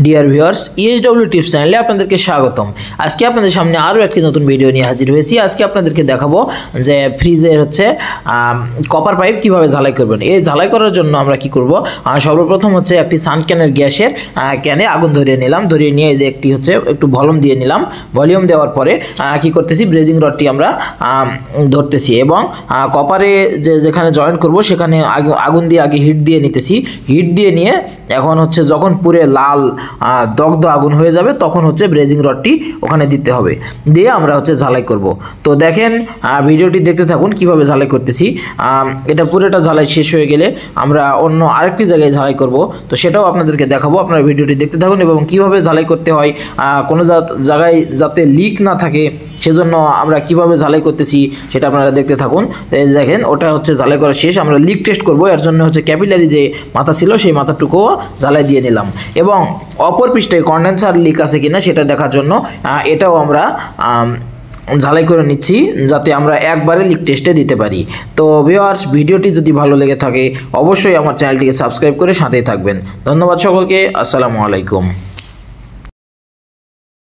Dear viewers, ইএসডব্লিউ tips চ্যানেলে আপনাদেরকে স্বাগতম। আজকে আপনাদের সামনে আরও একটি নতুন ভিডিও নিয়ে হাজির হয়েছি। আজকে আপনাদেরকে দেখাবো যে ফ্রিজের কপার পাইপ কিভাবে ঝালাই করবেন। এই ঝালাই করার জন্য আমরা কি করব, সর্বপ্রথম একটি সানক্যানের গ্যাসের ক্যানে আগুন ধরিয়ে নিলাম। ধরিয়ে নিয়ে এই যে একটু ভলিউম দিয়ে নিলাম। ভলিউম দেওয়ার পরে কি করতেছি, ব্রেজিং রডটি আমরা ধরতেছি এবং কপারে যেখানে জয়েন করব সেখানে আগুন দিয়ে আগে হিট দিয়ে নিতেছি। হিট দিয়ে নিয়ে এখন যখন পুরো লাল দগ্ধ আগুন হয়ে যাবে তখন ব্রেজিং রডটি ওখানে দিতে হবে, দিয়ে আমরা ঝালাই করব। তো দেখেন, ভিডিওটি দেখতে থাকুন কিভাবে ঝালাই করতেছি। এটা পুরোটা ঝালাই শেষ হয়ে গেলে আমরা অন্য আরেকটি জায়গায় ঝালাই করব, তো সেটাও আপনাদেরকে দেখাবো। আপনারা ভিডিওটি দেখতে থাকুন এবং কিভাবে ঝালাই করতে হয়, কোনো জায়গায় যাতে লিক না থাকে সেজন্য আমরা কিভাবে ঝালাই করতেছি সেটা আপনারা দেখতে থাকুন। দেখেন, ওটা ঝালাই করা শেষ। আমরা লিক টেস্ট করব, এর জন্য ক্যাপিলারি যে মাথা ছিল সেই মাথাটুকুও ঝালাই দিয়ে নিলাম এবং অপর পৃষ্ঠায় কন্ডেন্সার লিক আছে কিনা সেটা দেখার জন্য এটাও আমরা ঝালাই করে নিচ্ছি, যাতে আমরা একবারে লিক টেস্টে দিতে পারি। তো ভিউয়ার্স, ভিডিওটি যদি ভালো লেগে থাকে অবশ্যই আমার চ্যানেলটিকে সাবস্ক্রাইব করে সাথেই থাকবেন। ধন্যবাদ সকলকে। আসসালামু আলাইকুম।